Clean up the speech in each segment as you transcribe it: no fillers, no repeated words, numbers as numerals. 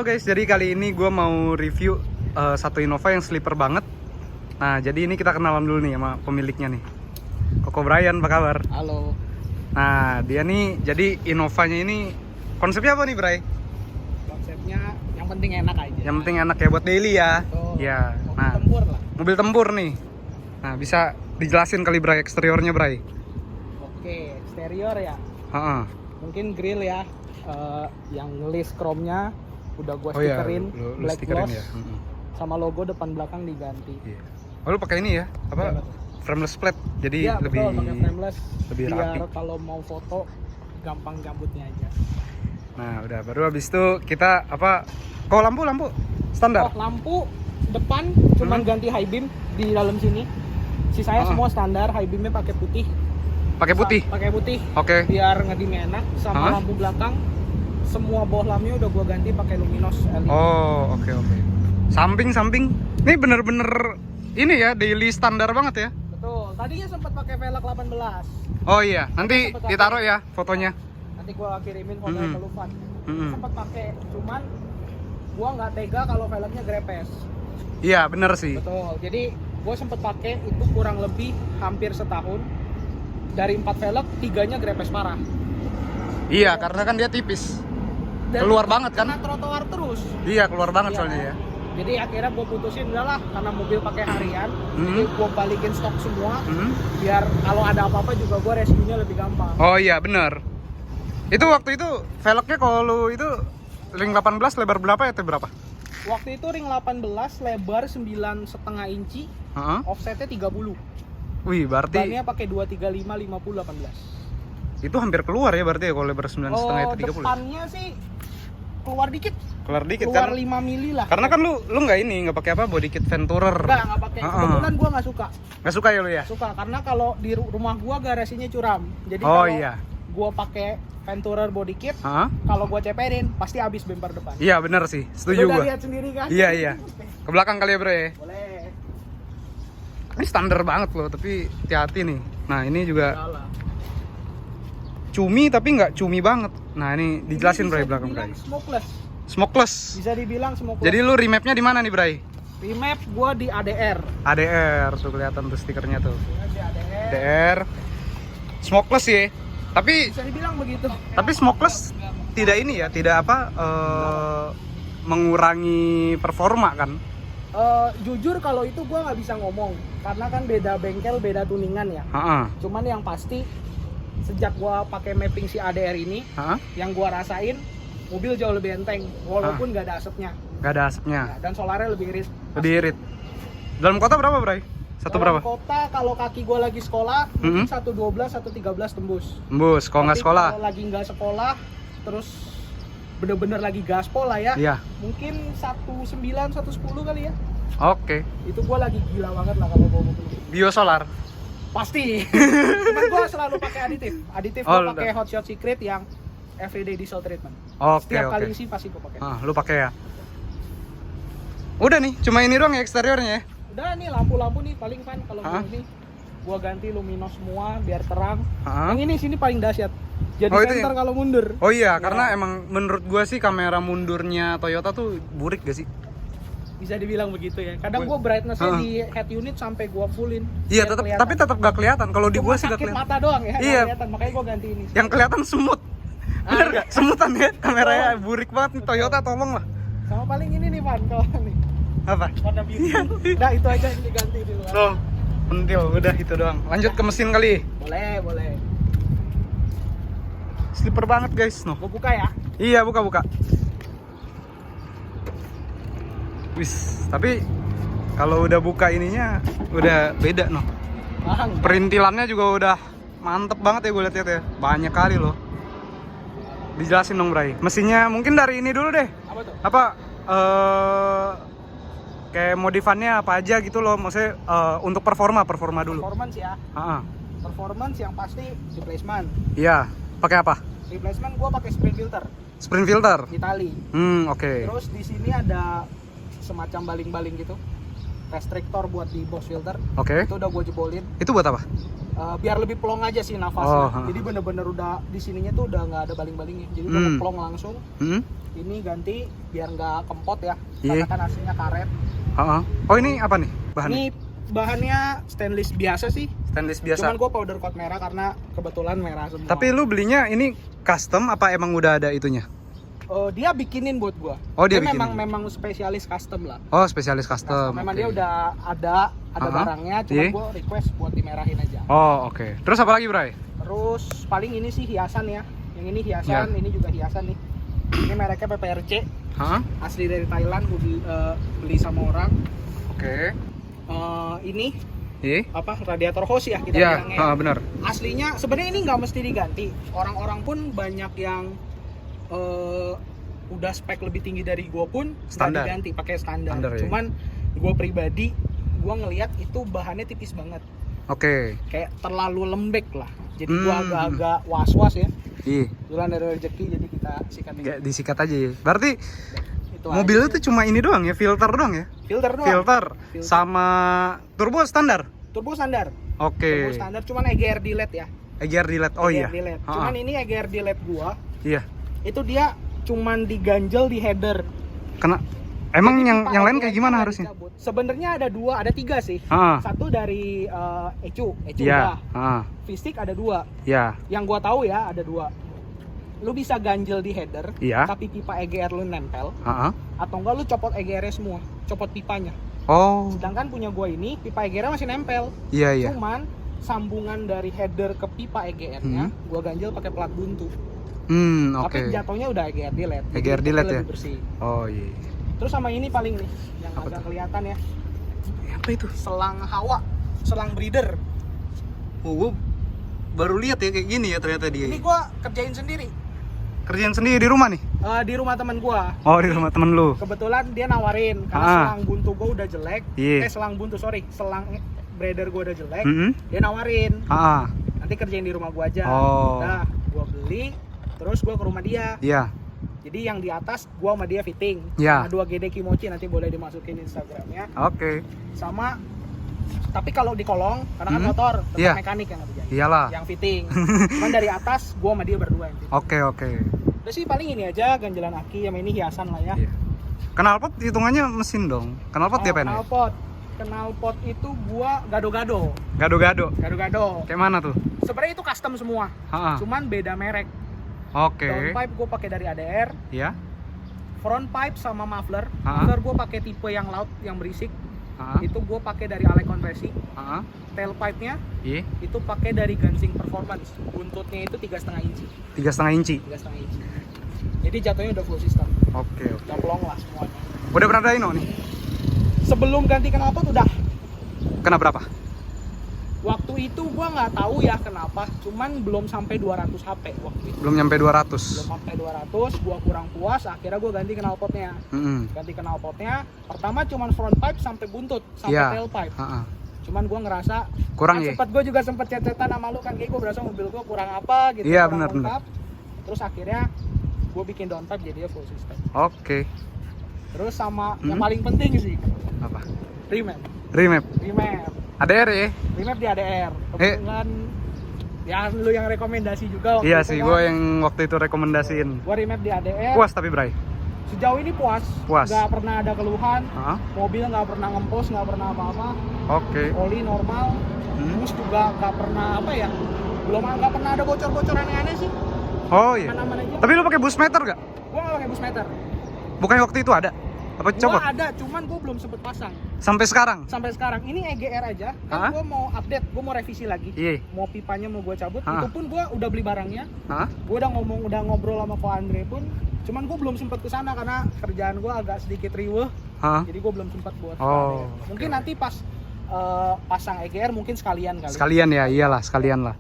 Halo guys, jadi kali ini gue mau review satu Innova yang sleeper banget. Nah, jadi ini kita kenalan dulu nih sama pemiliknya nih. Koko Brian, apa kabar? Halo. Nah, dia nih, jadi Innovanya ini konsepnya apa nih, Bray? Konsepnya yang penting enak aja. Yang penting enak ya buat daily ya. Betul. Ya. Mobil Nah, tempur lah. mobil tempur nih. Nah, bisa dijelasin kali Bray eksteriornya, Bray? Oke, eksterior ya. Heeh. Mungkin grill ya. Yang list chrome-nya udah gua Oh iya, stikerin lu black stikerin gloss ya. Heeh. sama logo depan belakang diganti. Iya. Oh, lu pakai ini ya? Apa? Iya, Frameless plate. Jadi Iya, lebih betul, pakai frameless lebih biar rapi. kalau mau foto gampang gambutnya aja. Nah, udah baru habis itu kita apa? Kok lampu standar? Oh, lampu depan cuman ganti high beam di dalam sini. Sisanya Oh. semua standar, high beamnya pakai putih. Pakai putih. Pakai putih. Oke. Biar ngedimnya enak. Sama Hah? lampu belakang semua bohlamnya udah gua ganti pakai luminos LED. Oh, oke. Samping. Ini bener-bener ini ya, daily standar banget ya. Betul. Tadinya sempat pakai velg 18. Oh iya, nanti ditaruh ya fotonya. Nanti gua kirimin fotonya ke Lupan. Mm-mm. Sempat pakai, cuman gua nggak tega kalau velgnya grepes. Iya, bener sih. Betul. Jadi gua sempat pakai itu kurang lebih hampir setahun. Dari 4 velg, 3-nya grepes parah. Iya, karena kan dia tipis. Dan Keluar banget kan? kena trotoar terus. Iya, keluar banget Iya, soalnya kan? ya. Jadi akhirnya gue putusin udahlah karena mobil pakai harian, jadi gue balikin stok semua, biar kalau ada apa-apa juga gue rescuenya lebih gampang. Oh iya, bener. Itu waktu itu velgnya kalau lu itu ring 18 lebar berapa ya? Berapa? Waktu itu ring 18 lebar 9,5 inci, Heeh. offsetnya 30. Wih, berarti Bannya pakai 235 50 18. itu hampir keluar ya berarti ya kalau lebar 9,5 itu 30. Depannya sih keluar dikit, Keluar dikit keluar kan? 5 mili lah. Karena kan lu nggak pakai apa body kit Venturer. Enggak pakai. Kebetulan gue nggak suka. Nggak suka ya lu ya? Suka karena kalau di rumah gue garasinya curam. Jadi Oh kalau iya. gue pakai Venturer body kit, Heeh. kalau gue ceperin pasti habis bumper depan. Iya, bener sih. Setuju Lu udah gua. lihat sendiri kan? Iya. Ke belakang kali ya, Bro ya. Boleh. Ini standar banget loh, tapi hati-hati nih. Nah, ini juga Salah. cumi tapi nggak cumi banget. Nah, ini dijelasin Ini Bray bisa belakang dibilang Bray. Smokeless. Smokeless. Bisa dibilang smokeless. Jadi lu remapnya di mana nih, Bray? remap gua di ADR. ADR tuh kelihatan tuh stikernya tuh. Di ADR. ADR. Smokeless ya. Tapi Bisa dibilang begitu. smokeless tidak ini ya, tidak apa mengurangi performa kan? Jujur kalau itu gua nggak bisa ngomong karena kan beda bengkel, beda tuningan ya. Heeh. Cuman yang pasti sejak gua pakai mapping si ADR ini, Heeh. yang gua rasain mobil jauh lebih enteng walaupun nggak ada asapnya. Nggak ada asapnya. Nah, dan solarnya lebih irit. Lebih irit. Dalam kota berapa, Bray? Satu Dalam berapa? kota kalau kaki gua lagi sekolah mungkin Mhm. 112 113 tembus. Tembus, kalau nggak Tapi sekolah. Kalau lagi nggak sekolah terus bener-bener lagi gaspol lah ya. Iya. Mungkin 19 110 kali ya. Oke. Itu gua lagi gila banget lah kalau bawa mobil. Biosolar. Pasti. Cuman gua selalu pakai aditif. Aditif Oh, gua pakai Hot Shot Secret yang everyday diesel treatment. Oke, Setiap kali oke. isi pasti gua pakai. Ah, lu pakai ya. Udah nih, cuma ini doang ya eksteriornya ya. Udah nih lampu-lampu nih paling kan kalau Hah? ini gua ganti luminos semua biar terang. Hah? Yang ini sini paling dahsyat. Jadi Oh, itu center yang- kalau mundur. Oh iya, Ya. karena emang menurut gua sih kamera mundurnya Toyota tuh burik gak sih? Bisa dibilang begitu ya. Kadang Wih. gua brightness-nya Hah. di head unit sampai gua fullin. Iya, biar tetap kelihatan. tapi tetap gak kelihatan. Kalau di Cuma gua sih gak sakit kelihatan. mata doang ya, nggak Iya. kelihatan. Makanya gua ganti ini. Yang kelihatan semut. Bener iya. gak? Semutan ya kameranya burik banget nih Toyota, tolong lah. Sama paling ini nih Van, kalau nih. Apa? Warna biru. Udah itu aja yang diganti di luar. Tuh, pentil udah itu doang. Lanjut ke mesin kali. Boleh. Sleeper banget guys, noh. Gua buka ya. Iya, buka. Wis, tapi kalau udah buka ininya udah beda noh. Bang. Perintilannya juga udah mantep banget ya gue lihat ya. Banyak kali loh. Dijelasin dong, Bray. Mesinnya mungkin dari ini dulu deh. Apa tuh? Apa kayak modifannya apa aja gitu loh. Maksudnya untuk performa dulu. Performance ya. Heeh. Performance yang pasti replacement. Iya, pakai apa? Replacement gua pakai sprint filter Sprint filter. Itali. Oke. Terus di sini ada semacam baling-baling gitu. Restriktor buat di box filter. Oke. Itu udah gue jebolin. Itu buat apa? Biar lebih plong aja sih nafasnya. Oh, Jadi bener-bener udah di sininya tuh udah nggak ada baling-balingnya. Jadi udah plong langsung. ini ganti biar nggak kempot ya. Iya. Karena kan aslinya karet. Oh ini apa nih bahannya? Ini bahannya stainless biasa sih. Stainless biasa. Cuman gue powder coat merah karena kebetulan merah semua. Tapi lu belinya ini custom apa emang udah ada itunya? Dia bikinin buat gua. Oh, dia bikinin. memang spesialis custom lah. Oh, spesialis custom. Memang oke. dia udah ada barangnya, cuma Iya. gua request buat dimerahin aja. Oh, oke. Terus apa lagi, Bray? Terus paling ini sih hiasan ya. Yang ini hiasan, ini juga hiasan nih. Ini mereknya PPRC. Hah? Asli dari Thailand, gua beli sama orang. Oke. Ini Iya. apa radiator hose ya kita Iya, bilangnya. benar. Aslinya sebenarnya ini nggak mesti diganti. Orang-orang pun banyak yang udah spek lebih tinggi dari gua pun nggak Standar. diganti, pakai standar. Standar, ya. Cuman gua pribadi gua ngelihat itu bahannya tipis banget, Oke. kayak terlalu lembek lah. Jadi gua Hmm. agak-agak was-was ya. Iya. Jualan dari rezeki jadi kita sikat Kayak disikat aja ya. Berarti itu mobilnya aja. tuh cuma ini doang ya, filter doang ya? filter doang. Filter sama turbo standar. Turbo standar. Oke. Turbo standar cuman EGR di LED ya. EGR di LED. Oh iya. EGR di LED. Ha-ha. Cuman ini EGR di LED gua Iya. itu dia cuman diganjel di header. Kena emang Jadi yang pipa yang lain EGR kayak gimana nggak harusnya? dicabut. Sebenarnya ada tiga sih. Ah. Satu dari Ecu Iya. udah. Ah. V-stick ada 2. Ya. Yang gua tahu ya ada 2. Lu bisa ganjel di header, Iya. tapi pipa EGR lu nempel, Ah. atau enggak lu copot EGR-nya semua, copot pipanya. Oh. Sedangkan punya gua ini pipa EGR masih nempel. Iya, iya. Cuman sambungan dari header ke pipa EGR-nya gua ganjel pakai plat buntu. Oke. Tapi jatuhnya udah EGR di LED. jadi EGR di itu LED ya? lebih bersih. Oh iya. Terus sama ini paling nih yang Apa agak tuh? kelihatan ya, Apa itu? selang hawa, selang breather. Oh, gua baru lihat ya kayak gini ya ternyata dia. Ini gua kerjain sendiri. Kerjaan sendiri di rumah nih? Di rumah teman gua. Oh, di rumah temen lu. Kebetulan dia nawarin karena Ah. selang buntu gua udah jelek. Iya. Selang breather gua udah jelek. Dia nawarin, Ah. nanti kerjain di rumah gua aja. Oh. Nah, gua beli, terus gua ke rumah dia. Iya. Jadi yang di atas gua sama dia fitting. Iya. Sama 2 GD Kimochi, nanti boleh dimasukin Instagramnya. Oke. Sama, tapi kalau di kolong, karena kan motor, tetap Iya. mekanik yang ngerjain. Iyalah. Yang fitting. Cuman dari atas gua sama dia berdua yang fitting. Oke, oke. Udah sih paling ini aja, ganjelan aki, yang ini hiasan lah ya. Iya. Knalpot hitungannya mesin dong. Knalpot dia apa ya? Knalpot itu gua gado-gado. Gado-gado. Gado-gado. Kayak mana tuh? Sebenarnya itu custom semua. Ha-ha. Cuman beda merek. Oke. Downpipe gua pakai dari ADR, Iya. front pipe sama muffler. Ha-ha. Muffler gua pakai tipe yang loud, yang berisik. Ha-ha. Itu gua pakai dari Ale Compresi. Ha-ha. Tailpipe-nya Iya. itu pakai dari Gansing Performance. Buntutnya itu 3,5 inci. 3,5 inci. 3,5 inci. Jadi jatuhnya udah full system. Oke, oke. Udah plong lah semuanya. Udah pernah dyno nih? Sebelum ganti knalpot udah. Kena berapa? Waktu itu gua nggak tahu ya kenapa, cuman belum sampai 200 HP waktu itu. Belum nyampe Belum 200. sampai 200, gua kurang puas, akhirnya gua ganti knalpotnya. Ganti knalpotnya, pertama cuman front pipe sampai buntut, sampai Iya. tailpipe. Ha-ha. Cuman gua ngerasa Kurang ya? Gua juga sempet cecetan sama lu kan, kayak gua berasa mobil gua kurang apa gitu. Iya, kurang benar. lengkap. Terus akhirnya gua bikin downpipe jadi full system. Oke. Terus sama yang paling penting sih, Apa? remap. Remap. ADR ya? Remap di ADR. Kebetulan ya lu yang rekomendasi juga waktu Iya itu sih, kan. gue yang waktu itu rekomendasiin. Gua remap di ADR. Puas tapi Bray? Sejauh ini puas. Puas. Nggak pernah ada keluhan. Hah? Mobil nggak pernah ngempos, nggak pernah apa-apa. Oke. Oli normal. Terus juga nggak pernah apa ya? Nggak pernah ada bocor-bocor aneh-aneh sih. Oh iya. Aman-aman aja. Tapi lu pakai boost meter gak? Gua nggak pakai bus meter. Bukannya waktu itu ada? Apa Gua coba? ada, cuman gua belum sempet pasang. Sampai sekarang? Sampai sekarang ini EGR aja. Kan Hah? gua mau update, gua mau revisi lagi. Iya. Mau pipanya mau gua cabut. Hah? Itu pun gua udah beli barangnya. Hah? Gue udah ngobrol sama Ko Andre pun, cuman gue belum sempat kesana karena kerjaan gue agak sedikit riweh, Hah? jadi gue belum sempat buat. Oh, mungkin nanti pas pasang EGR mungkin sekalian kali. Sekalian ya, iyalah sekalian lah.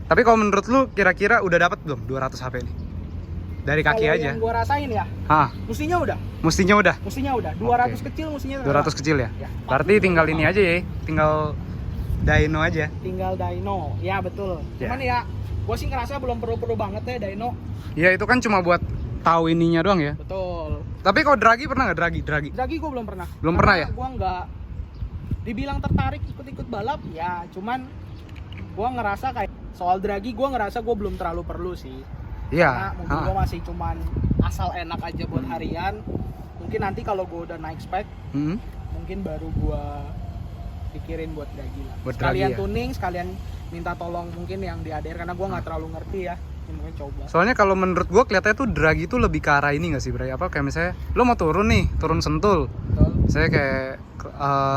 Tapi kalau menurut lu kira-kira udah dapat belum 200 HP ini? Dari kaki Kalau aja. yang gue rasain ya, Hah? mestinya udah. Mestinya udah. 200 Oke. kecil mestinya. 200 kecil ya? Ya, Berarti tinggal ini aja ya, tinggal dyno aja. tinggal dyno, ya betul. Ya. Cuman ya, gue sih ngerasa belum perlu banget ya dyno. Ya itu kan cuma buat tahu ininya doang ya. Betul. Tapi kalau dragi pernah nggak dragi? Dragi gue belum pernah. Belum pernah ya? Gue nggak dibilang tertarik ikut-ikut balap ya, cuman gue ngerasa kayak soal dragi gue ngerasa gue belum terlalu perlu sih. Iya. Karena mobil gue masih cuman asal enak aja buat harian. Mungkin nanti kalau gue udah naik spek, mungkin baru gue pikirin buat dragi lah. Buat Sekalian dragi ya? tuning, sekalian minta tolong mungkin yang di ADR karena gue nggak terlalu ngerti ya. Ini mungkin coba. Soalnya kalau menurut gua kelihatannya tuh drag itu lebih ke arah ini nggak sih, Bray? Apa kayak misalnya lo mau turun nih, turun Sentul. Betul. Saya kayak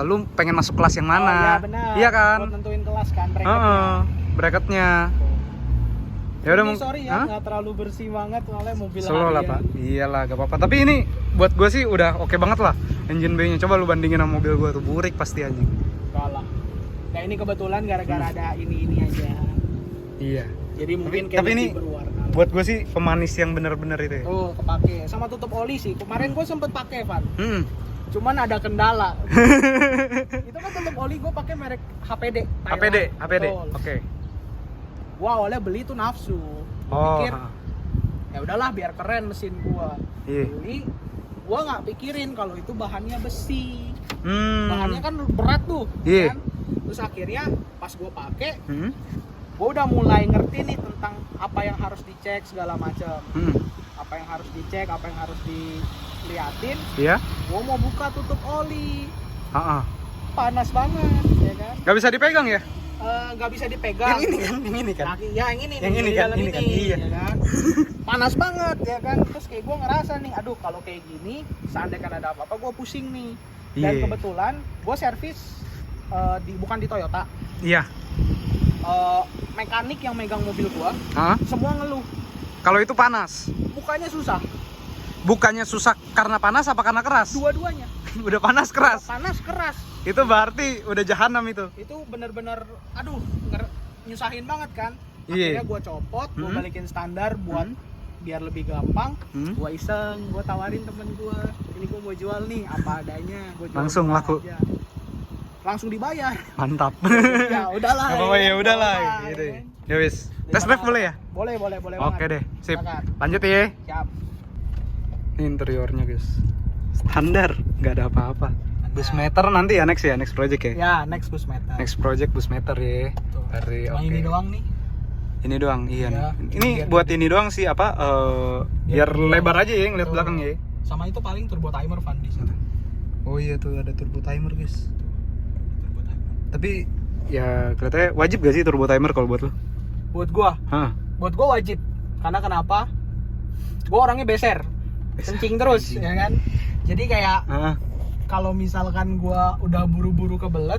lu pengen masuk kelas yang mana? Oh, iya benar. Iya kan? Buat nentuin kelas kan bracketnya. Bracketnya. Ya udah, sorry ya, nggak terlalu bersih banget soalnya mobil slow lah, harian. Pak. Iyalah, gak apa-apa. Tapi ini buat gua sih udah oke banget lah. Engine bay-nya coba lu bandingin sama mobil gua tuh, burik pasti anjing. Kalah. Nah ini kebetulan gara-gara ada ini aja. Iya. Jadi mungkin tapi ini berwarna. buat gue sih pemanis yang bener-bener itu ya. Oh, kepake. Sama tutup oli sih. Kemarin gue sempet pakai, Van. Cuman ada kendala. Itu kan tutup oli gue pakai merek HPD. HPD. Betul. Oke. Gua awalnya beli tuh nafsu. Gua pikir ya udahlah biar keren mesin gua. Iya. Beli, gua nggak pikirin kalau itu bahannya besi. Bahannya kan berat tuh. Iya. Kan? Terus akhirnya pas gua pakai, gua udah mulai ngerti nih tentang apa yang harus dicek segala macam. Apa yang harus dicek, apa yang harus diliatin. Iya. Gua mau buka tutup oli. Panas banget, ya kan? Gak bisa dipegang ya? Nggak bisa dipegang. Yang ini kan. Ya yang ini Yang nih, ini kan. iya. Iya. Ya kan? Panas banget ya kan. Terus kayak gue ngerasa nih, aduh kalau kayak gini seandainya ada apa-apa gue pusing nih. Dan kebetulan gue servis bukan di Toyota. Iya. Mekanik yang megang mobil gue semua ngeluh. Kalau itu panas. Bukannya susah karena panas apa karena keras? dua-duanya. Udah panas keras. Panas keras. Itu berarti udah jahanam itu. Itu bener-bener aduh nyusahin banget kan. Iya. Akhirnya gue copot, gue balikin standar buat biar lebih gampang. Gue iseng, gue tawarin temen gue, ini gue mau jual nih apa adanya. Gua jual langsung laku aja. Langsung dibayar. Mantap. Ya udahlah. Ya udahlah gitu. Ya wis. Test drive boleh ya? Boleh Oke banget. deh, sip. Silakan. Lanjut ya. Siap. Ini interiornya guys, standar, nggak ada apa-apa. Bus meter nanti ya, next project ya. Ya, next bus meter. Next project bus meter ya. Tuh. Dari Cuma ini doang nih. Ini doang, iya Ya, nih. Ini buat ini doang sih apa? Biar lebar aja ya ngeliat belakang ya. Sama itu paling turbo timer Van di sini. Oh iya tuh ada turbo timer guys. Turbo timer. Tapi ya kelihatannya wajib gak sih turbo timer kalau buat lo? Buat gua. Buat gua wajib. Karena kenapa? Gua orangnya beser. Kencing terus ya kan. Jadi kayak kalau misalkan gua udah buru-buru kebelet,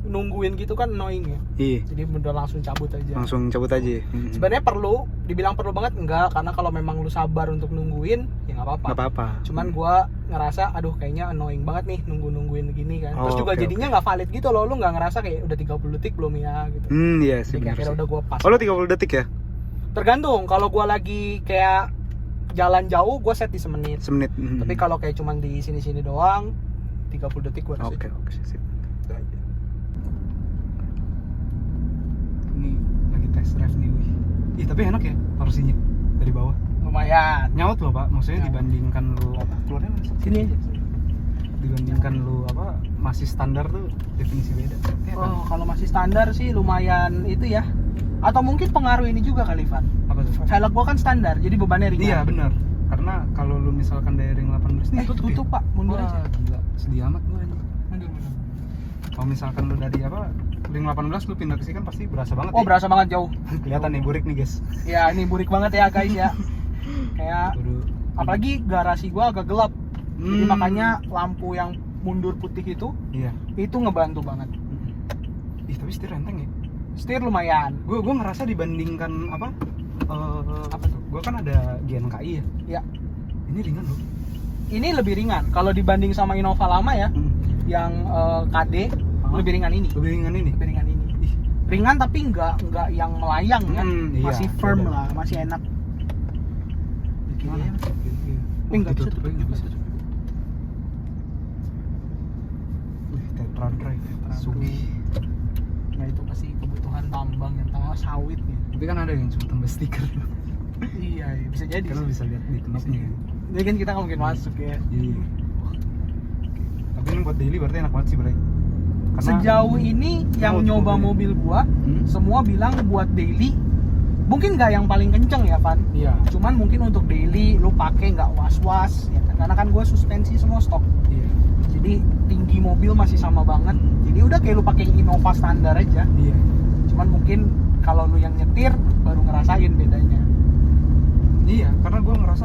nungguin gitu kan annoying ya. Iya. Jadi udah langsung cabut aja. Langsung cabut aja. Sebenarnya perlu, dibilang perlu banget enggak, karena kalau memang lu sabar untuk nungguin ya nggak apa-apa. Nggak apa-apa. Cuman gua ngerasa aduh kayaknya annoying banget nih nungguin gini kan. Terus juga jadinya nggak valid gitu loh, lu nggak ngerasa kayak udah 30 detik belum ya gitu. Iya sih. Jadi akhirnya udah gua pas. Oh lu 30 detik ya? Tergantung, kalau gua lagi kayak jalan jauh gua set di semenit. Tapi kalau kayak cuman di sini-sini doang 30 detik gua harus. Oke, sip. Ini lagi test drive nih, wih. Ih, tapi enak ya torsinya dari bawah. Lumayan. Nyaut loh, Pak. Maksudnya dibandingkan lu keluarnya sini aja. Dibandingkan lu apa masih standar tuh definisi beda. Oh, kalau masih standar sih lumayan itu ya. Atau mungkin pengaruh ini juga kali, Van. Apa tuh? Velg gua kan standar, jadi bebannya ringan. Iya, benar. Karena kalau lu misalkan dari ring 18 nih tutup Pak, mundur aja. Gila, sedih amat gua anjing. Mundur. Kalau misalkan lu dari apa ring 18 lu pindah ke sini kan pasti berasa banget. Oh, berasa banget jauh. Kelihatan nih burik nih, guys. Ya, ini burik banget ya, guys ya. Kayak apalagi garasi gua agak gelap. Jadi makanya lampu yang mundur putih itu ngebantu banget. Ih, tapi setir enteng ya. Setir lumayan. Gue ngerasa dibandingkan apa tuh? Gue kan ada GNKI ya. Iya. Ini ringan loh. Ini lebih ringan. Kalau dibanding sama Innova lama ya, yang KD lebih ringan ini. Lebih ringan ini. Ih. Ringan tapi nggak yang melayang ya. Masih firm beda. lah, masih enak. Gimana? Nggak bisa tuh. Wih, Tetra Drive. Sugih. Nah itu pasti kebutuhan tambang yang tambah sawit nih. Tapi kan ada yang cuma tambah stiker. Iya, bisa jadi. Karena bisa lihat di knopnya. Jadi kan kita nggak mungkin masuk ya. Iya. Tapi ini buat daily berarti enak banget sih, Bray. Karena sejauh ini yang nyoba mobil gua semua bilang buat daily Mungkin nggak yang paling kenceng ya, Van. Iya. Cuman mungkin untuk daily lu pakai nggak was-was, ya kan? Karena kan gue suspensi semua stok. Iya. Jadi tinggi mobil masih sama banget. Jadi udah kayak lu pakai Innova standar aja. Iya. Cuman mungkin kalau lu yang nyetir baru ngerasain bedanya. Iya, karena gue ngerasa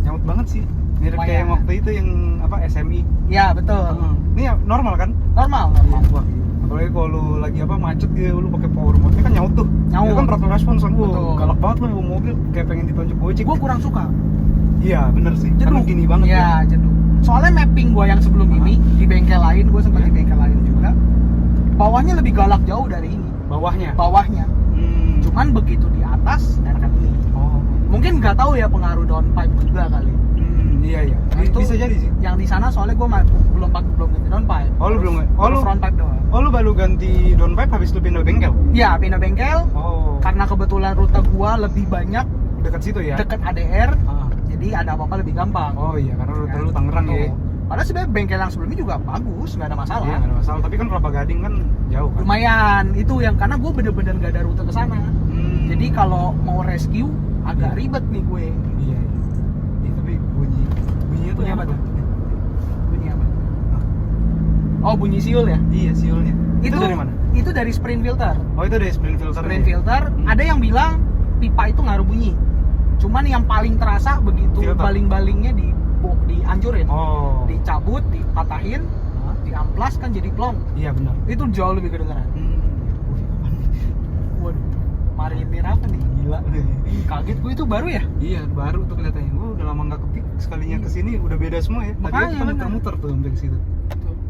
nyaut banget sih. Mirip Lumayan. kayak yang waktu itu yang apa SMI. Ya betul. Ini ya normal kan? Normal. Wah, apalagi kalau lu lagi apa macet gitu, lu pakai power mode kan nyaut tuh. Nyaut. Itu kan throttle response kan. Betul. Galak banget lu bawa mobil kayak pengen ditonjok Gojek. Gue kurang suka. Iya, bener sih. Karena Jenuh. gini banget ya. Jenuh. Soalnya mapping gue yang sebelum ini di bengkel lain, gue sempat di bengkel lain juga. Bawahnya lebih galak jauh dari ini. Bawahnya. Bawahnya. Cuman begitu di atas enakan ini. Oh. Mungkin nggak tahu ya pengaruh downpipe juga kali. Iya. Nah, itu Bisa jadi sih. Yang di sana soalnya gue belum ganti downpipe. Oh, lu belum. Oh, lu front pipe doang. Oh, lu baru ganti downpipe habis lu pindah bengkel. Iya, pindah bengkel. Oh. Karena kebetulan rute gua lebih banyak Dekat situ ya. deket ADR, Ah. jadi ada apa-apa lebih gampang. Oh iya, karena rute Ya, lu Tangerang ya. betul. Padahal sebenarnya bengkel yang sebelumnya juga bagus, nggak ada masalah. Iya, nggak ada masalah. Tapi kan Kelapa Gading kan jauh kan. Lumayan, itu yang karena gue bener-bener nggak ada rute ke sana. Jadi kalau mau rescue agak ribet nih gue. Iya. Tapi bunyinya tuh Bunyi apa enak tuh? banget. Bunyi apa? Oh, bunyi siul ya? Iya, siulnya. Itu dari mana? Itu dari sprint filter. Oh, itu dari sprint filter. Sprint filter, ada yang bilang pipa itu ngaruh bunyi. Cuman yang paling terasa begitu Filter. baling-balingnya dihancurin. Oh. Dicabut, dipatahin, diamplas kan jadi plong. Iya, benar. Itu jauh lebih kedengeran. Waduh, marinir apa nih? Gila. Kaget gue itu baru ya? Iya, baru tuh kelihatannya. Gua udah lama nggak kepik, sekalinya kesini udah beda semua ya. Tadi Makanya, kita benar. muter-muter tuh sampai ke situ.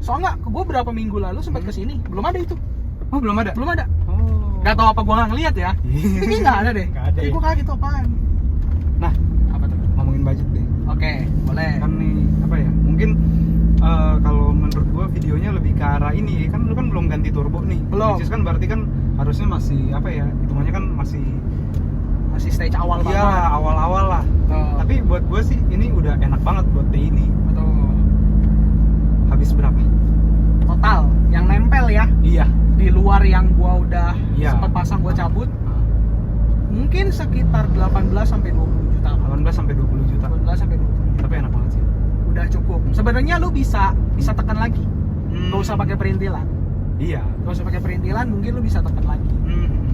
Soalnya gue berapa minggu lalu sempat kesini, belum ada itu. Oh, belum ada. Belum ada. Oh. Gak tau apa gue nggak ngeliat ya. Ini nggak ada deh. Nggak ada Jadi ya. gue kaget itu apaan? Nah, Apa tuh? ngomongin budget deh. Oke, boleh. Kan nih apa ya? Mungkin kalau menurut gua videonya lebih ke arah ini kan lu kan belum ganti turbo nih. Belum. Which is kan berarti kan harusnya masih apa ya? Hitungannya kan masih Masih stage awal iya, banget. awal-awal lah. Betul. Tapi buat gua sih ini udah enak banget buat ini. Betul. Habis berapa? Total yang nempel ya Iya. di luar yang gua udah Iya. sempat pasang gua cabut, mungkin sekitar 18 sampai 20 juta. 18 sampai 20 juta. 18 sampai 20 juta. Tapi enak banget sih. Udah cukup. Sebenarnya lu bisa tekan lagi. Gak usah pakai perintilan. Iya. Gak usah pakai perintilan, mungkin lu bisa tekan lagi.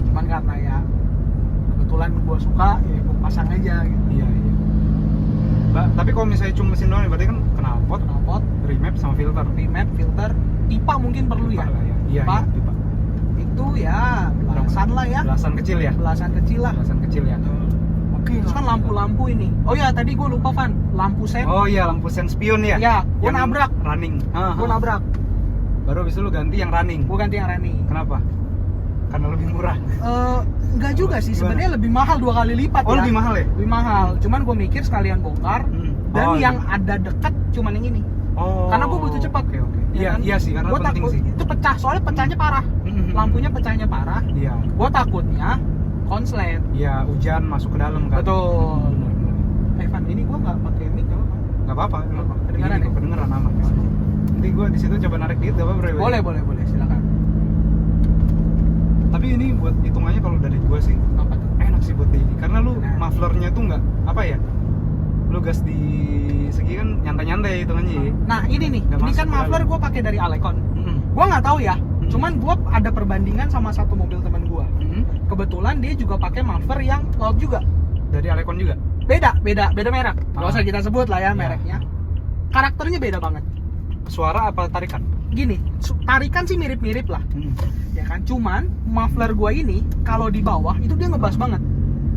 Cuman karena ya kebetulan gua suka, ya gua pasang aja gitu. Iya. Tapi kalau misalnya cuma mesin doang berarti kan knalpot, Knalpot, remap sama filter. remap, filter, pipa mungkin perlu ya. Pipa lah ya. Iya, Pipa. iya, pipa. Itu ya belasan lah ya. Belasan kecil ya. Belasan kecil lah. Belasan kecil ya. Oke, terus kan lampu-lampu ini. Oh ya, tadi gue lupa Van, lampu sen. Oh iya, lampu sen spion ya? Ya, gue Yang nabrak. Running. Gue nabrak. Baru habis itu lu ganti yang running. Gue ganti yang running. Kenapa? Karena lebih murah. Enggak juga sih, Gimana? sebenarnya lebih mahal 2 kali lipat Oh, ya. lebih mahal ya? Lebih mahal. Cuman gue mikir sekalian bongkar. Dan Oh, yang iya. ada dekat cuman yang ini. Oh. Karena gue butuh cepat. Oke. Ya Iya, kan? iya sih, karena Gua penting takut sih. itu pecah, soalnya pecahnya parah. Lampunya pecahnya parah. Iya. Gue takutnya konslet. Iya, hujan masuk ke dalam kan. Betul. Benar. Van, ini gue nggak pakai mic nggak apa-apa. Enggak apa-apa. Kedengeran ya? Kedengeran aman. Nanti gua di situ coba narik dikit apa, Bro? Boleh, silakan. Tapi ini buat hitungannya kalau dari gua sih Apa tuh? enak sih buat daily. Karena lu Nah. mufflernya tuh nggak apa ya? Lu gas di segi kan nyantai-nyantai hitungannya ya. Nah ini nih, Nggak ini masuk kan ke muffler dalam. gue pakai dari Alecon. Mm-mm. Gue nggak tahu ya, cuman gue ada perbandingan sama satu mobil teman gue. Mm-mm. Kebetulan dia juga pakai muffler yang loud juga. Dari Alecon juga. Beda merek. Gak usah kita sebut lah ya Ya. mereknya. Karakternya beda banget. Suara apa tarikan? Gini, tarikan sih mirip-mirip lah, ya kan. Cuman muffler gue ini kalau di bawah itu dia ngebas banget.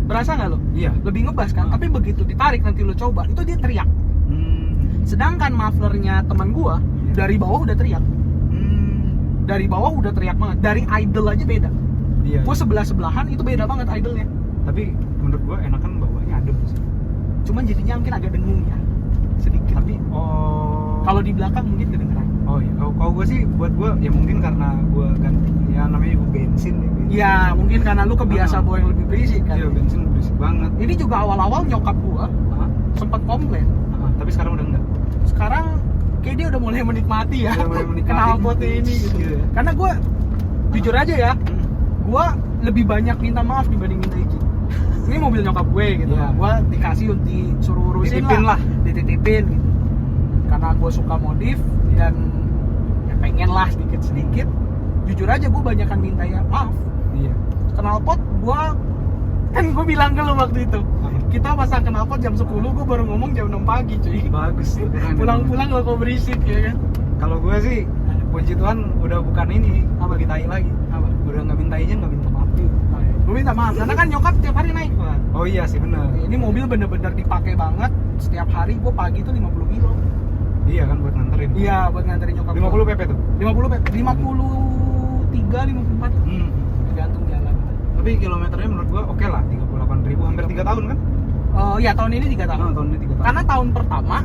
Berasa nggak lo? Iya. Lebih ngebas kan? Tapi begitu ditarik nanti lo coba, itu dia teriak. Sedangkan mufflernya teman gua dari bawah udah teriak. Dari bawah udah teriak banget. Dari idle aja beda. Iya. Gua sebelahan itu beda banget idle-nya. Tapi menurut gua enakan bawahnya adem sih. Cuman jadinya mungkin agak dengung ya. Sedikit. Tapi Kalau di belakang mungkin kedengeran. oh iya. Kalau gua sih buat gua ya mungkin karena gua ganti ya namanya gua bensin ya. Iya, mungkin karena lu kebiasa bawa yang lebih berisik kan. Iya, bensin berisik banget. Ini juga awal-awal nyokap gua sempat komplain. Tapi sekarang udah enggak. Sekarang kayak dia udah mulai menikmati ya. Udah mulai menikmati. knalpotnya ini gitu. Iya. Karena gua jujur aja ya, gua lebih banyak minta maaf dibanding minta izin. ini mobil nyokap gue gitu. Iya. Gue dikasih disuruh urusin Dititipin lah. dititipin gitu. Karena gue suka modif dan ya pengen lah sedikit. Jujur aja gue banyakan minta ya maaf. Iya. Knalpot gue kan gue bilang ke lo waktu itu. Kita pasang knalpot jam 10, gue baru ngomong jam 6 pagi cuy. Bagus. Pulang-pulang gak kau berisik ya kan. Kalau gue sih puji Tuhan udah bukan ini apa ditai lagi. Apa? Udah nggak minta izin, nggak minta maaf tuh. Gue minta maaf karena kan nyokap tiap hari naik Pak. Oh iya sih benar. Ini mobil bener-bener dipakai banget. Setiap hari gue pagi tuh 50 kilo. Iya kan buat nganterin. Iya buat nganterin nyokap. 50 PP tuh. 50 PP, 53, 54 tergantung jalan. Tapi kilometernya menurut gua oke lah, 38.000 hampir 3 tahun kan? Ya tahun ini 3 tahun. Tahun ini 3 tahun. Karena tahun pertama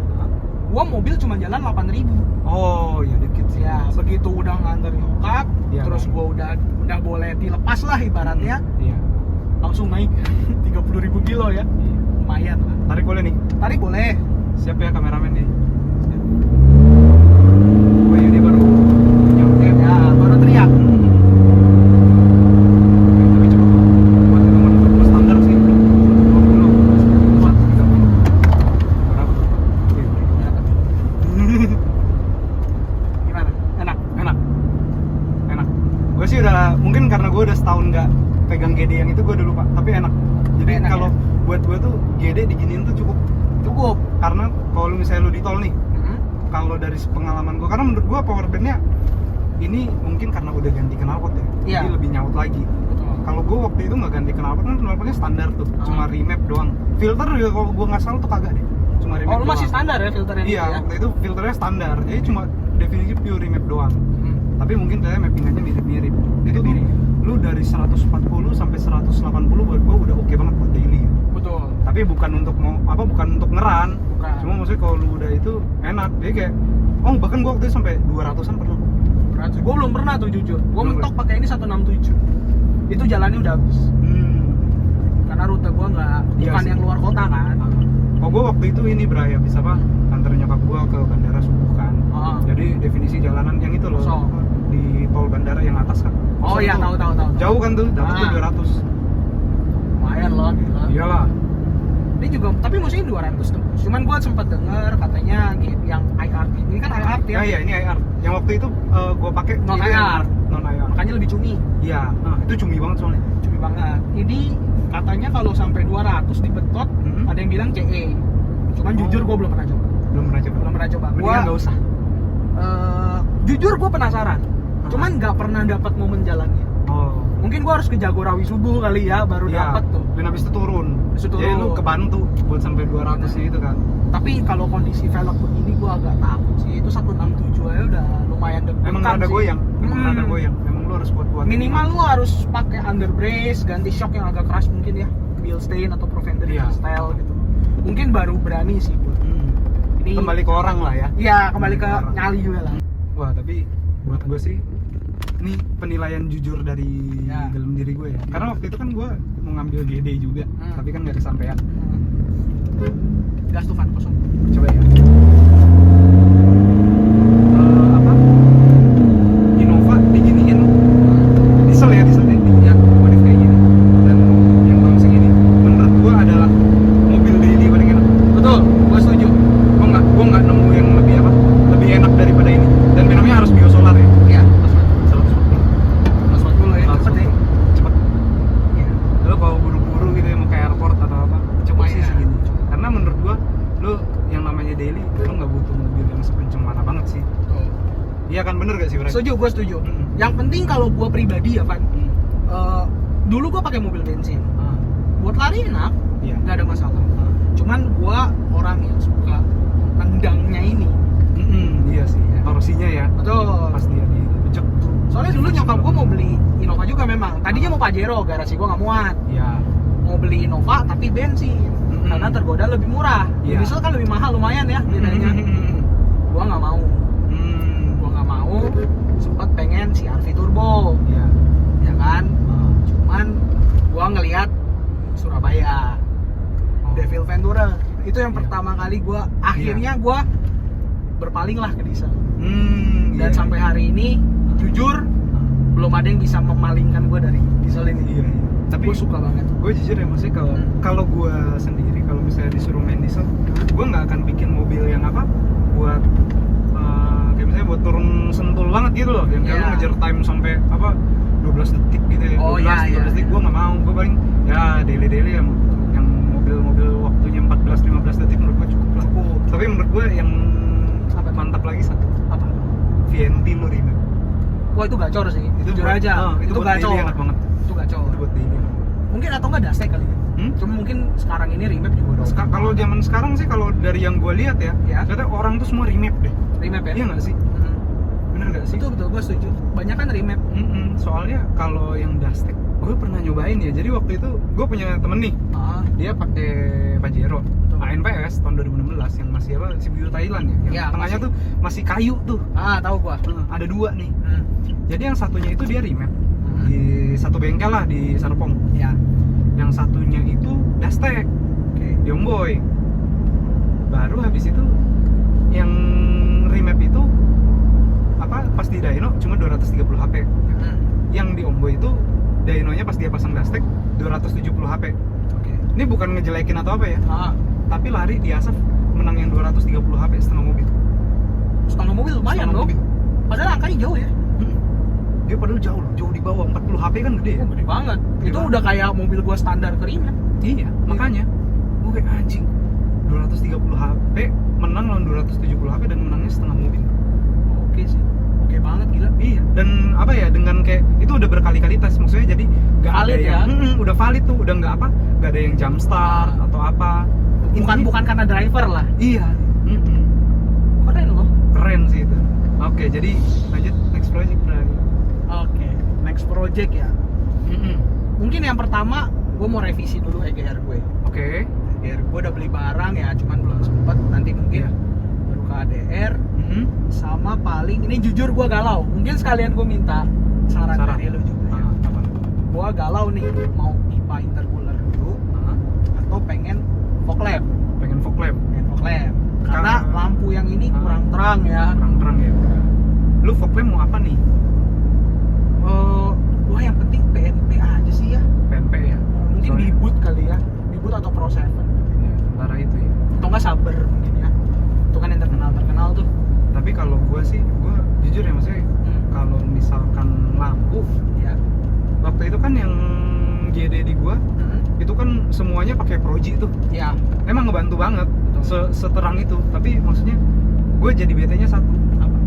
gua mobil cuma jalan 8.000. Oh iya dikit sih. Ya begitu udah nganter nyokap, Iya, terus kan? gua udah boleh dilepas lah ibaratnya, Iya. langsung naik 30.000 kilo ya. Iya. Lumayan lah. Tarik boleh nih. Tarik boleh. Siap ya kameramen nih. Oh iya dia baru nyampe. Ya baru teriak. Tapi cepet. Buat teman gua standar sih 20. Buat 30. Berapa? Gimana? Enak. Enak. Gue sih udah mungkin karena gue udah setahun nggak pegang GD yang itu gue udah lupa. Tapi enak. Jadi Enak, kalau ya? buat gue tuh GD diginiin tuh cukup. Cukup. Karena kalau misalnya lu di tol nih, kalau dari pengalaman gue, karena menurut gue powerbank-nya ini mungkin karena udah ganti knalpot ya, Iya. jadi lebih nyaut lagi. Betul. Kalau gue waktu itu nggak ganti knalpot kan knalpotnya standar tuh, cuma remap doang. Filter juga kalau gue nggak salah tuh kagak deh, cuma remap Oh, lu doang. masih standar ya filternya Iya, gitu ya? waktu itu filternya standar, jadi cuma definisi pure remap doang. Tapi mungkin kayaknya mappingannya mirip-mirip. Itu tuh lu dari 140 sampai 180 buat gue udah oke banget buat daily. Betul. Tapi bukan untuk bukan untuk ngeran. Bukan. Cuma maksudnya kalau lu udah itu enak. Jadi kayak bahkan gua waktu itu sampai 200-an pernah. Gue belum pernah tuh jujur. Gue Belum, mentok pakai ini 167. Itu jalannya udah habis. Karena rute gue nggak Iya bukan sih. yang luar kota kan. Oh gua waktu itu ini Bray, habis apa? Antar nyokap gua ke bandara subuh kan. Oh. Jadi definisi jalanan yang itu loh. Kosong. Di tol bandara yang atas kan. Oh Kosong iya tuh. tahu. Jauh kan tuh, dapat tuh 200. Lumayan loh gila. Iyalah. Ini juga tapi musim 200 tembus. Cuman gue sempat denger katanya yang IRT. Ini kan IRT ya. Iya, ini IR. Yang waktu itu gua pakai Non itu IR. yang non IR. Makanya lebih cumi. Iya, itu cumi banget soalnya. Cumi banget. Ini katanya kalau sampai 200 dibetot ada yang bilang CE. Cuman jujur gue belum pernah coba. Belum pernah coba. Belum pernah coba. Mendingan nggak usah. Jujur gue penasaran. Cuman nggak pernah dapat momen jalannya. Oh. Mungkin gua harus ke Jagorawi subuh kali ya baru Iya, dapat tuh. dan habis itu turun. Habis itu Jadi turun. lu kebantu buat sampai 200 nya itu kan. Tapi kalau kondisi velg begini gua agak takut sih. Itu 167 aja udah lumayan deg-degan. Emang rada sih. goyang, rada goyang. Emang lu harus kuat-kuat. Minimal lu harus pakai under brace, ganti shock yang agak keras mungkin ya. Bilstein atau Provender Iya. style gitu. Mungkin baru berani sih buat. Ini Kembali ke orang lah ya. Iya, kembali ke Orang. nyali juga lah. Wah, tapi buat gue sih ini penilaian jujur dari Ya. dalam diri gue ya. Karena waktu itu kan gue mau ngambil GD juga, tapi kan nggak kesampaian. Gas tuh Van kosong. Coba ya. Apa? Innova diginiin diesel ya ya modif kayak gini dan yang bang segini menurut gua adalah mobil daily paling enak. Betul, gua setuju. Gua nggak nemu yang lebih enak daripada ini dan minumnya harus biosolar ya. Iya, 140 140 ya, cepet ya. cepet. Iya. Lo kalau buru-buru gitu ya mau ke airport atau apa cukup sih Lumayan. segini. Karena menurut gua lo yang namanya daily lo nggak butuh mobil yang sekencang mana banget sih. Iya kan, bener gak sih Bray? Setuju, gue setuju. Yang penting kalau gue pribadi ya Van, dulu gue pakai mobil bensin. Buat lari enak, Iya. nggak ada masalah. Cuman gue orang yang suka nendangnya ini. Iya sih, torsinya ya. Betul. Pas dia di pejok. Soalnya dulu nyokap gue mau beli Innova juga memang. Tadinya mau Pajero, garasi gue nggak muat. Iya. Mau beli Innova tapi bensin, karena tergoda lebih murah. Iya. Diesel kan lebih mahal lumayan ya bedanya. Gue nggak mau. Sempet pengen CR-V turbo, Iya. ya kan? Cuman gua ngelihat Surabaya, Devil Ventura itu yang Iya. pertama kali gua akhirnya gua berpaling lah ke diesel. Dan Iya. sampai hari ini jujur belum ada yang bisa memalingkan gua dari diesel ini. Iya. Tapi gue suka banget. Gue jujur ya maksudnya kalau gue sendiri kalau misalnya disuruh main diesel, gue nggak akan bikin mobil yang apa buat kayak misalnya buat turun sentul banget gitu loh, yang kayak lu ngejar time sampai apa 12 detik gitu ya. 12 detik gue nggak mau. Gue paling ya daily yang mobil waktunya 14-15 detik menurut gue cukup lah. Tapi menurut gue yang mantap lagi satu apa? VNT lo remake. Wah itu gacor sih. Itu jujur aja. Itu gacor. Enak banget. Itu gacor. Itu buat daily. Mungkin atau enggak Dastek kali ya? Cuma mungkin sekarang ini remake juga udah. Kalau zaman sekarang sih kalau dari yang gue lihat ya, ternyata orang tuh semua remake deh. Remake ya? Iya nggak sih? Bener nggak sih? Betul, gue setuju. Banyak kan remake. Soalnya kalau yang Dastek, gue pernah nyobain ya. Jadi waktu itu gue punya temen nih, dia pakai Pajero ANPS tahun 2016 yang masih apa CPU Thailand ya. Yang tengahnya tuh masih kayu tuh. Tahu gua. Ada dua nih. Jadi yang satunya itu dia remake di satu bengkel lah di Serpong. Ya. Yang satunya itu Dastek. Di Omboy. Baru habis itu yang remap itu apa pas di dyno cuma 230 HP. Yang di Omboy itu dynonya pas dia pasang Dastek 270 HP. Ini bukan ngejelekin atau apa ya. Tapi lari di asap menang yang 230 HP setengah mobil. Setengah mobil lumayan loh. Padahal angkanya jauh ya. Dia padahal jauh di bawah 40 HP kan gede ya. Gede banget. Itu udah kayak mobil gua standar ke remap. Iya, makanya gue kayak anjing 230 HP menang lawan 270 HP dan menangnya setengah mobil. Oke sih, oke banget gila. Iya, dan apa ya dengan kayak itu udah berkali-kali tes maksudnya jadi nggak ada valid yang ya? Udah valid tuh, udah nggak ada yang jump start atau apa. Bukan karena driver lah. Iya. Keren loh. Keren sih itu. Oke, jadi lanjut next project berarti. Oke, next project ya. Mungkin yang pertama gue mau revisi dulu EGR gue. Oke. EGR gue udah beli barang ya, cuman belum sempet. Nanti mungkin baru ke ADR. Sama paling ini jujur gue galau. Mungkin sekalian gue minta saran dari lu juga. Apa? Gue galau nih mau pipa intercooler dulu atau pengen fog lamp. Pengen fog lamp. Karena lampu yang ini kurang terang ya. Kurang terang ya. Lu fog lamp mau apa nih? Wah yang penting PNP aja sih ya. PNP ya. Mungkin di boot kali ya. Di boot atau Pro 7. Ya, antara itu ya. Atau nggak Saber mungkin ya. Itu kan yang terkenal tuh. Tapi kalau gue sih, gue jujur ya maksudnya kalau misalkan lampu ya. Waktu itu kan yang GD di gue itu kan semuanya pakai Proji tuh. Ya. Emang ngebantu banget seterang itu. Tapi maksudnya gue jadi BT-nya satu.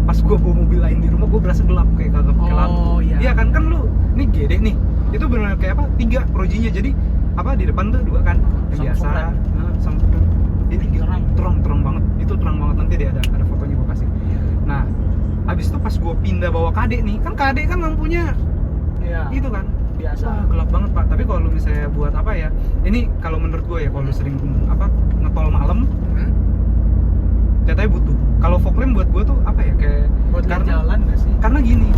Pas gue bawa mobil lain di rumah gue berasa gelap kayak kagak pakai lampu. Iya kan lu nih GD nih. Itu benar kayak apa? 3 Projinya. Jadi apa di depan tuh 2 kan yang biasa. Ini terang banget. Itu terang banget, nanti dia ada fotonya gue kasih. Nah, habis itu pas gue pindah bawa KD nih, kan KD kan lampunya itu kan biasa. Wah, gelap banget Pak. Tapi kalau misalnya buat apa ya? Ini kalau menurut gue ya, kalau lu sering ngetol malam, katanya butuh. Kalau fog lamp buat gue tuh apa ya? Kayak buat jalan nggak sih? Karena gini,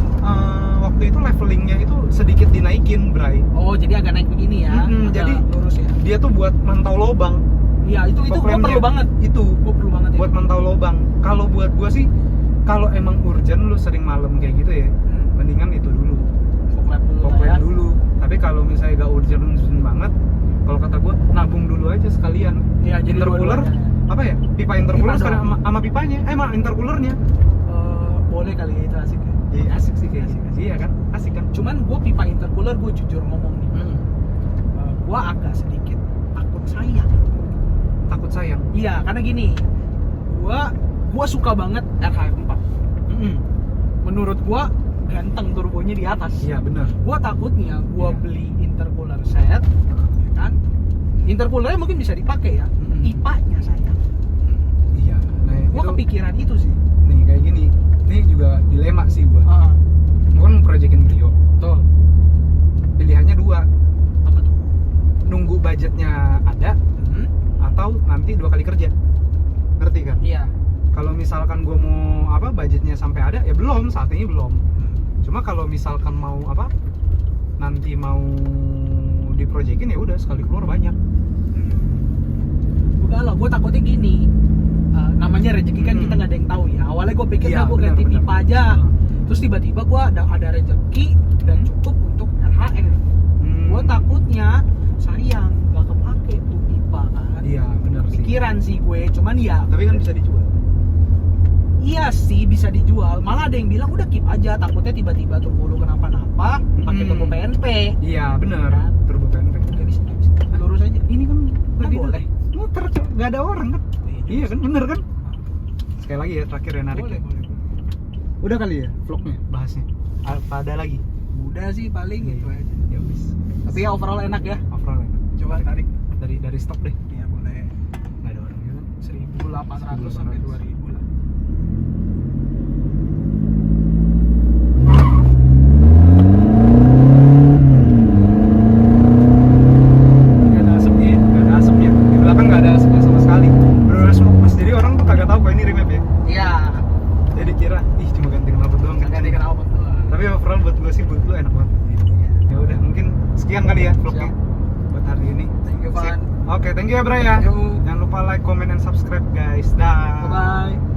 waktu itu levelingnya itu sedikit dinaikin, Bray. Oh, jadi agak naik begini ya? Jadi lurus ya? Dia tuh buat mantau lobang. Iya, itu gue perlu banget. Gue perlu banget buat mantau lobang. Kalau buat gue sih, kalau emang urgent lu sering malam kayak gitu ya, mendingan itu dulu. Fog lamp dulu. Tapi kalau misalnya gak urgent banget, kalau kata gue nabung dulu aja sekalian. Iya, jadi intercooler apa ya? Pipa intercooler sama pipanya, emang intercoolernya. Boleh kali ya, itu asik ya. Iya, asik sih kayak gitu. Iya kan? Asik kan? Cuman gue pipa intercooler gue jujur ngomong nih. Gue agak sedikit takut sayang. Iya, karena gini. Gua suka banget RHM4. Menurut gua ganteng turbonya di atas. Iya, benar. Gua takutnya beli intercooler set, ya kan? Intercoolernya mungkin bisa dipakai ya. Pipanya sayang. Iya. Nah, gua kepikiran itu sih. Nih kayak gini. Ini juga dilema sih gua. Gua kan proyekin Brio. Betul. Pilihannya 2. Apa tuh? Nunggu budgetnya ada atau nanti 2 kali kerja. Ngerti kan? Iya. Kalau misalkan gue mau budgetnya sampai ada ya belum, saat ini belum. Cuma kalau misalkan mau nanti mau diprojekin ya udah sekali keluar banyak. Gue takutnya gini. Namanya rezeki kan kita nggak ada yang tahu ya. Awalnya gue pikir gue ganti pipa aja. Terus tiba-tiba gue ada rezeki dan cukup untuk RHM. Gue takutnya sayang nggak kepake tuh pipa kan. Iya benar sih. Pikiran sih gue, cuman ya. Tapi kan bisa dijual. Iya sih bisa dijual. Malah ada yang bilang udah keep aja, takutnya tiba-tiba turbo lu kenapa-napa pakai turbo PNP. Iya benar. Turbo PNP. Nggak bisa. Lurus aja. Ini kan Nggak lagi boleh. muter, nggak ada orang kan? Iya kan, bener kan? Sekali lagi ya terakhir ya narik. Boleh. Udah kali ya vlognya bahasnya. Apa ada lagi? Udah sih paling gitu aja. Ya wis. Tapi ya overall enak ya. Overall enak. Coba tarik. Dari stop deh. Iya boleh. Nggak ada orang ya kan? 1.800 sampai 2.000 lah. Nggak ada asapnya, nggak ada asapnya. Di belakang nggak ada asapnya sama sekali. Bener-bener smokeless. Jadi orang tuh kagak tahu kok ini remap ya. Iya. Jadi kira, ih cuma ganti knalpot doang kan. Ganti knalpot doang. Tapi overall buat gue sih, buat lu enak banget. Ya udah, mungkin sekian kali ya vlognya buat hari ini. Thank you, Sip. Van. Oke, thank you ya Bray ya. Yuk. Jangan lupa like, comment, and subscribe guys. Dah. Bye-bye.